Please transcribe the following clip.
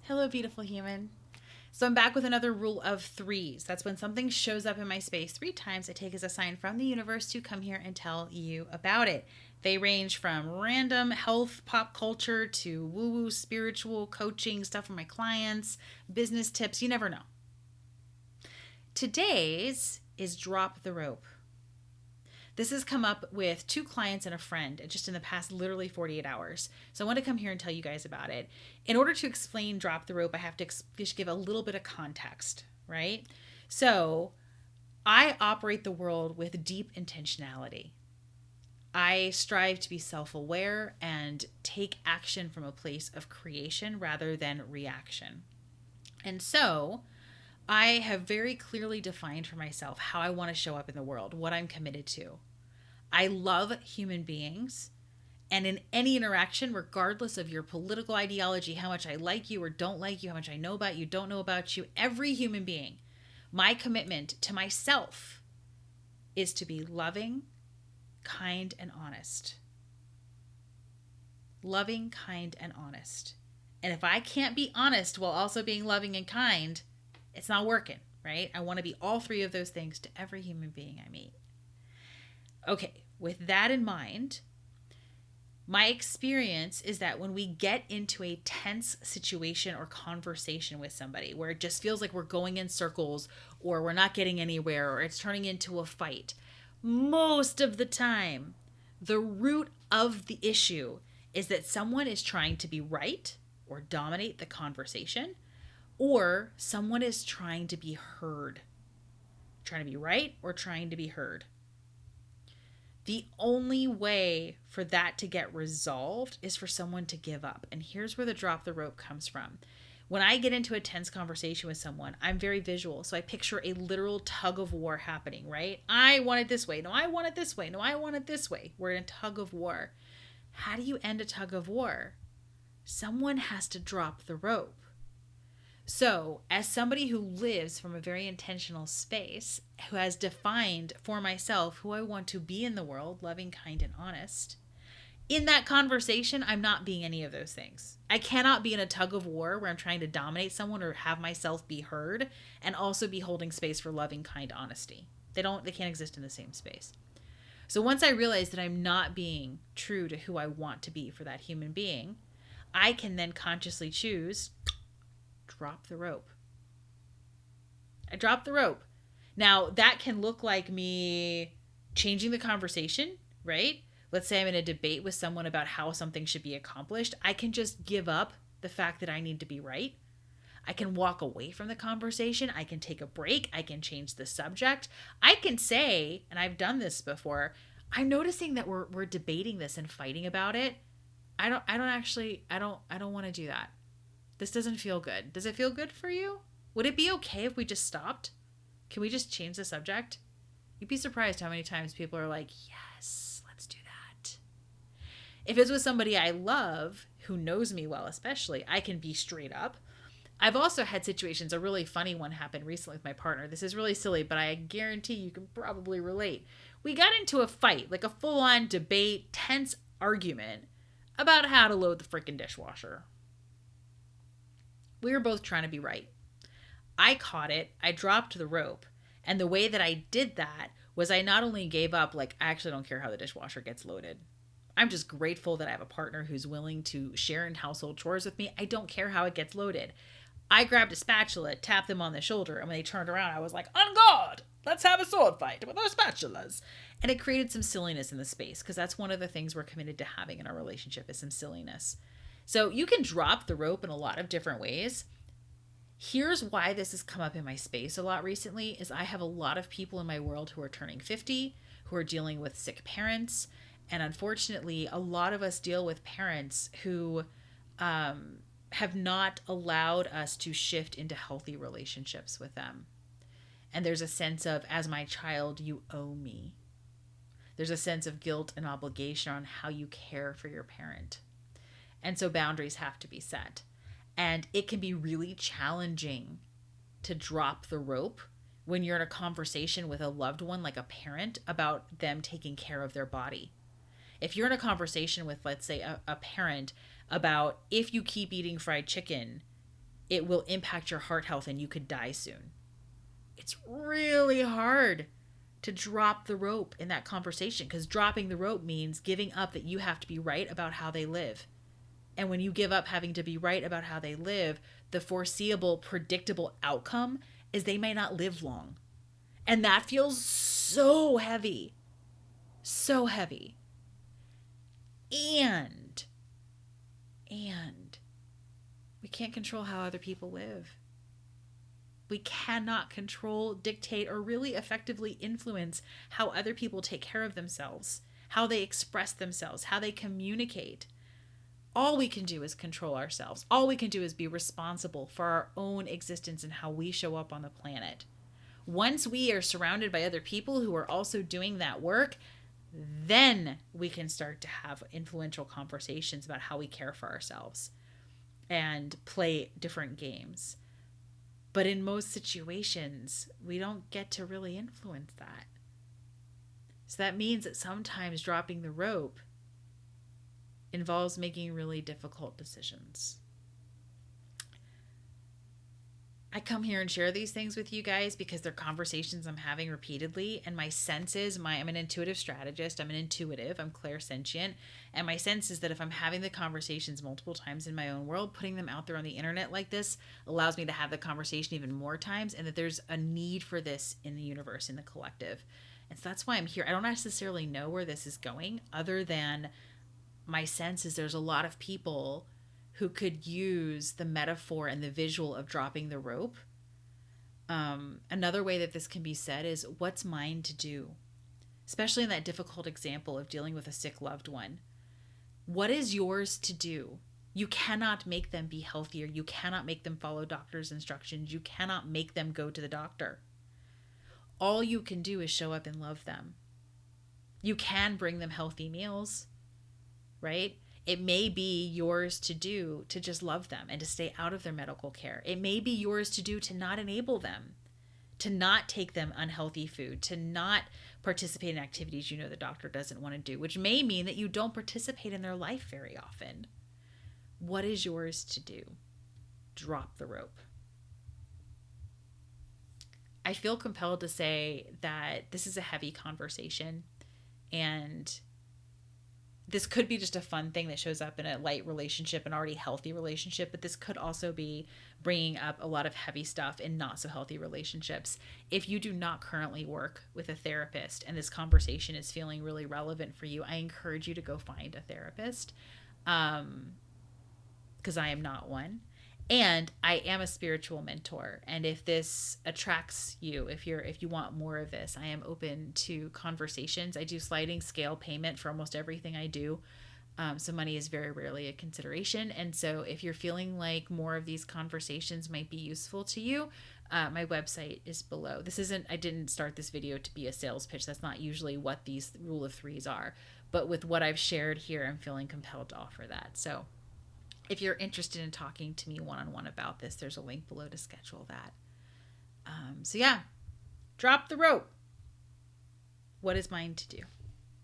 Hello, beautiful human. So I'm back with another rule of threes. That's when something shows up in my space three times, I take as a sign from the universe to come here and tell you about it. They range from random health, pop culture to woo woo, spiritual, coaching, stuff for my clients, business tips. You never know. Today's is drop the rope. This has come up with two clients and a friend just in the past literally 48 hours. So I want to come here and tell you guys about it. In order to explain drop the rope, I have to just give a little bit of context, right? So I operate the world with deep intentionality. I strive to be self aware and take action from a place of creation rather than reaction. And so I have very clearly defined for myself how I want to show up in the world, what I'm committed to. I love human beings. And in any interaction, regardless of your political ideology, how much I like you or don't like you, how much I know about you, don't know about you, every human being, my commitment to myself is to be loving, kind, and honest. Loving, kind, and honest. And if I can't be honest while also being loving and kind, it's not working, right? I want to be all three of those things to every human being I meet. Okay, with that in mind, my experience is that when we get into a tense situation or conversation with somebody where it just feels like we're going in circles or we're not getting anywhere or it's turning into a fight, most of the time, the root of the issue is that someone is trying to be right or dominate the conversation, or someone is trying to be heard. Trying to be right or trying to be heard. The only way for that to get resolved is for someone to give up. And here's where the drop the rope comes from. When I get into a tense conversation with someone, I'm very visual. So I picture a literal tug of war happening, right? I want it this way. No, I want it this way. No, I want it this way. We're in a tug of war. How do you end a tug of war? Someone has to drop the rope. So, as somebody who lives from a very intentional space, who has defined for myself who I want to be in the world, loving, kind, and honest, in that conversation, I'm not being any of those things. I cannot be in a tug of war where I'm trying to dominate someone or have myself be heard and also be holding space for loving, kind honesty. They can't exist in the same space. So once I realize that I'm not being true to who I want to be for that human being, I can then consciously choose drop the rope. I drop the rope. Now, that can look like me changing the conversation, right? Let's say I'm in a debate with someone about how something should be accomplished. I can just give up the fact that I need to be right. I can walk away from the conversation. I can take a break. I can change the subject. I can say, and I've done this before, I'm noticing that we're debating this and fighting about it. I don't want to do that. This doesn't feel good. Does it feel good for you? Would it be okay if we just stopped? Can we just change the subject? You'd be surprised how many times people are like, yes, let's do that. If it's with somebody I love, who knows me well especially, I can be straight up. I've also had situations, a really funny one happened recently with my partner. This is really silly, but I guarantee you can probably relate. We got into a fight, like a full-on debate, tense argument about how to load the freaking dishwasher. We were both trying to be right. I caught it, I dropped the rope, and the way that I did that was I not only gave up, like, I actually don't care how the dishwasher gets loaded. I'm just grateful that I have a partner who's willing to share in household chores with me. I don't care how it gets loaded. I grabbed a spatula, tapped them on the shoulder, and when they turned around, I was like, on guard! Let's have a sword fight with our spatulas. And it created some silliness in the space, because that's one of the things we're committed to having in our relationship is some silliness. So you can drop the rope in a lot of different ways. Here's why this has come up in my space a lot recently is I have a lot of people in my world who are turning 50, who are dealing with sick parents. And unfortunately, a lot of us deal with parents who have not allowed us to shift into healthy relationships with them. And there's a sense of, as my child, you owe me. There's a sense of guilt and obligation on how you care for your parent. And so boundaries have to be set. And it can be really challenging to drop the rope when you're in a conversation with a loved one, like a parent, about them taking care of their body. If you're in a conversation with, let's say, a parent about if you keep eating fried chicken, it will impact your heart health and you could die soon. It's really hard to drop the rope in that conversation, because dropping the rope means giving up that you have to be right about how they live. And when you give up having to be right about how they live, the foreseeable, predictable outcome is they may not live long. And that feels so heavy. So heavy. And we can't control how other people live. We cannot control, dictate, or really effectively influence how other people take care of themselves, how they express themselves, how they communicate. All we can do is control ourselves. All we can do is be responsible for our own existence and how we show up on the planet. Once we are surrounded by other people who are also doing that work, then we can start to have influential conversations about how we care for ourselves and play different games. But in most situations, we don't get to really influence that. So that means that sometimes dropping the rope involves making really difficult decisions. I come here and share these things with you guys because they're conversations I'm having repeatedly, and my sense is I'm an intuitive strategist, I'm clairsentient, and my sense is that if I'm having the conversations multiple times in my own world, putting them out there on the internet like this allows me to have the conversation even more times, and that there's a need for this in the universe, in the collective. And so that's why I'm here. I don't necessarily know where this is going, other than my sense is there's a lot of people who could use the metaphor and the visual of dropping the rope. Another way that this can be said is, what's mine to do? Especially in that difficult example of dealing with a sick loved one. What is yours to do? You cannot make them be healthier. You cannot make them follow doctor's instructions. You cannot make them go to the doctor. All you can do is show up and love them. You can bring them healthy meals, right? It may be yours to do to just love them and to stay out of their medical care. It may be yours to do to not enable them, to not take them unhealthy food, to not participate in activities you know the doctor doesn't want to do, which may mean that you don't participate in their life very often. What is yours to do? Drop the rope. I feel compelled to say that this is a heavy conversation, and this could be just a fun thing that shows up in a light relationship, an already healthy relationship, but this could also be bringing up a lot of heavy stuff in not so healthy relationships. If you do not currently work with a therapist and this conversation is feeling really relevant for you, I encourage you to go find a therapist, because I am not one. And I am a spiritual mentor. And if this attracts you, if you want more of this, I am open to conversations. I do sliding scale payment for almost everything I do. So money is very rarely a consideration. And so if you're feeling like more of these conversations might be useful to you, my website is below. I didn't start this video to be a sales pitch. That's not usually what these rule of threes are. But with what I've shared here, I'm feeling compelled to offer that. So if you're interested in talking to me one-on-one about this, there's a link below to schedule that. So yeah, drop the rope. What is mine to do?